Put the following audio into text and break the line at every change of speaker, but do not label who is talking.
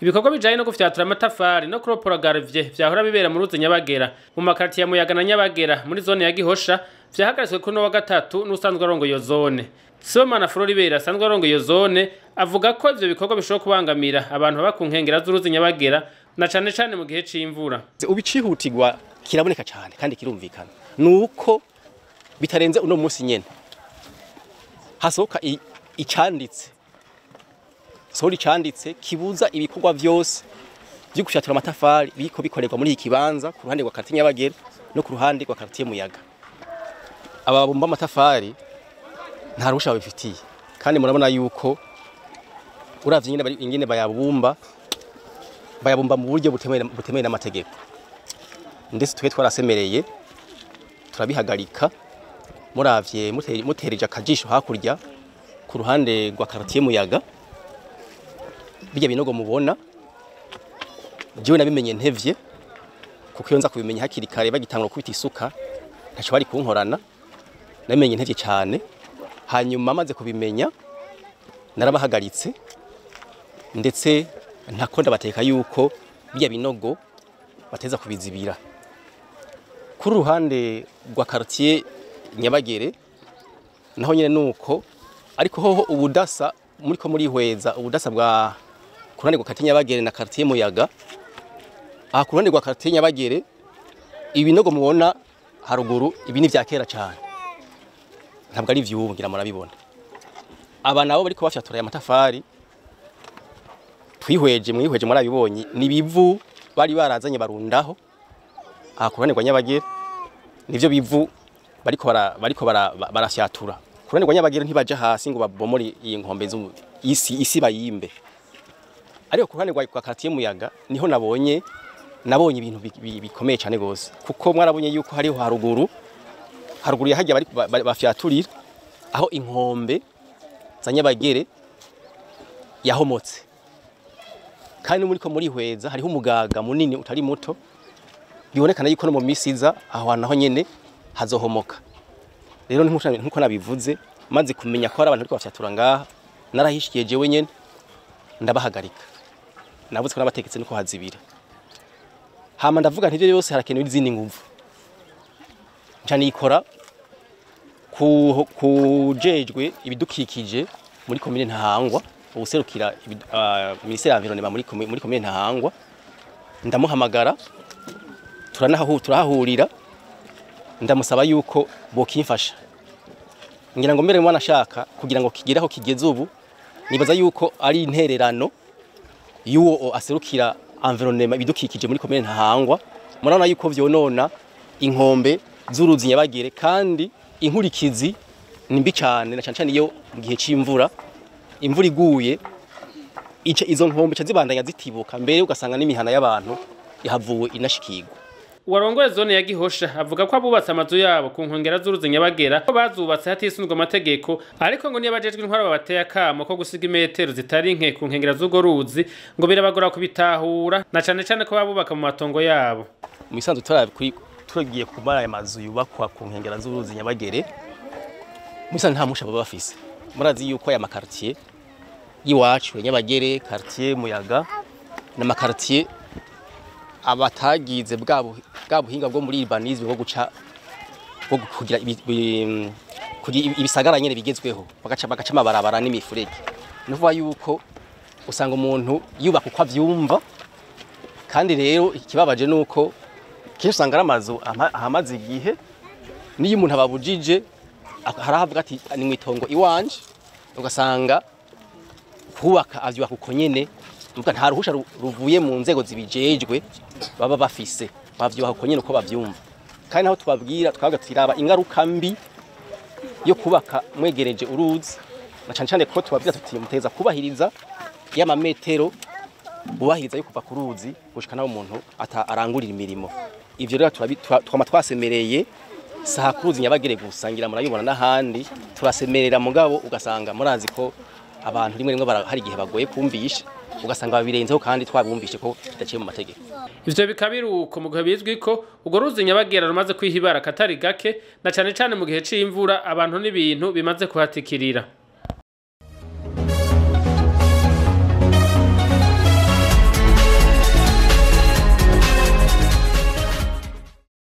Ibikorwa bijanye no gufyatura amatafari no kuropora garvye vyahora bibera mu ruzi Nyabagera mu makartier ya Muyaga na Nyabagera muri zone ya Gihosha vyahagaritswe kuno wa gatatu n'usanzwe arongo iyo zone. Sibomana Floribert asanzwe arongo iyo zone avuga ko ivyo bikorwa bishobora kubangamira abantu baba ku nkengera z'uruzi Nyabagera na cane cane mu gihe c'imvura.
Ubicihutirwa kiraboneka cyane kandi kirumvikana nuko bitarenze uno munsi nyene hasohoka icanditse sori canditse kibuza ibikorwa vyose byo gufyatura amatafari biko bikorerwa muri iki kibanza ku ruhande rwa quartier Nyabagera no ku ruhande rwa quartier Muyaga. Ababumba amatafari nta ruhusha babifitiye kandi murabona yuko uravye ingene bayabumba mu buryo butemeye n'amategeko. Ndetse twe twarasemereye turabihagarika muravye mutereje akajisho hakurya ku ruhande rwa quartier Muyaga. Bijya binogo mubona jewe nabimenye ntevye kuko iyo nza kubimenya hakiri kare bagitangura kubita isuka ntaco bari kunkorana namenye ntevye cyane. Hanyuma maze kubimenya narabahagaritse ndetse ntakonda bateka yuko bijya binogo bateza kubizibira ku ruhande rwa quartier Nyabagere naho nyene nuko ariko hoho ubudasa muriko muri hweza ubudasa bwa kurande rwa quartier Nyabagere na quartier Muyaga. Aha kurande rwa quartier Nyabagere ibinogo mubona haruguru ibi ni vya kera cyane ntabwo ari vyubu ngira murabibona. Aba nabo bariko bafyatura amatafari mwihweje murabibonye ni bivu bari barazanye barundaho aha kurande rwa Nyabagere nivyo bivu bariko barafyatura. Kurande rwa Nyabagere ntibaje hasi ngo babomore iyi nkombe isi bayimbe. Ariko kuruhande rwa quartier Muyaga niho nabonye ibintu bikomeye cyane gose kuko mwarabonye yuko hariho haruguru yahajya bari bafyaturira aho inkombe za Nyabagere yahomotse kandi muri hweza hariho umugaga munini utari muto bibonekana yuko no mu misiza aho naho nyene hazohomoka. Rero nkuko nabivuze maze kumenya ko hari abantu bariko bafyatura ngaha narahishikiye jewe nyene ndabahagarika navuze ko nabategetse niko hazibira. Hama ndavuga nti byose harakenewe izindi nguvu cyane ikora kujejwe ibidukikije muri commune Ntahangwa ubuserukira ministère ya environnement muri commune Ntahangwa ndamuhamagara turahahurira ndamusaba yuko bokimfasha ngira ngo mbere mwana shaka kugira ngo kigeraho kigeze ubu nibaza yuko ari intererano yuwo aserukira environnement ibidukikije muri commune Ntahangwa. Murabona yuko vyonona inkombe z'uruzi Nyabagere kandi inkurikizi nimbi cyane na cyane iyo mu gihe c'imvura imvura iguye izo nkombe zibandanya zitibuka mbere ugasanga n'imihana y'abantu yahavuwe inashikirwa.
Uwarongoye zone ya Gihosha avuga ko abubatse amazu yabo ku nkengera z'uruzi Nyabagera ko bazubatse hatisunzwe amategeko ariko ngo niyo bajejwe intwaro babateye akamo ko gusiga imetero zitari nke ku nkengera z'ugo ruzi ngo birabagora kubitahura na cane ko babubaka mu matongo yabo.
Mu isanzu turagiye kumara aya mazu yubakwa ku nkengera z'uruzi Nyabagere mu isanzu nta musha baba bafise. Murazi yuko aya makartier yiwacu Nyabagere quartier Muyaga na makartier abatagize bwa buhinga bwo muri urbanisme bwo guca bwo kugira ibisagara nyene bigezweho bagaca amabarabara n'imifurege. Nuvuga yuko usanga umuntu yubaka uko avyumva kandi rero ikibabaje nuko kenshi usanga amazu ahamaze igihe niyo umuntu ababujije harahavuga ati ni mwitongo iwanje ugasanga kubaka avyubaka uko nyene nuko nta ruhusha ruvuye mu nzego zibijejwe baba bafise bavyuha uko nyene uko bavyumva. Kandi naho tubabwira twavuga tiraba ingaruka mbi yo kubaka mwegereje uruzi na cyane ko tubabwira tuti muteza kubahiriza y'amametero bubahiriza yo kuva ku ruzi gushika naho umuntu arangurira imirimo. Ivyo rero twama twasemereye saha kuruzi Nyabagere gusangira murayibona n'ahandi turasemerera mugabo ugasanga murazi ko abantu rimwe hari igihe bagoye kumvisha ugasanga babirenzeho kandi twabumvishe ko bidaciye mu mategeko.
Ivyo bikabiruko mu gihe bizwi ko ugo ruzi Nyabagera rumaze kwihibara katari gake na cane mu gihe c'imvura abantu n'ibintu bimaze kuhatikirira.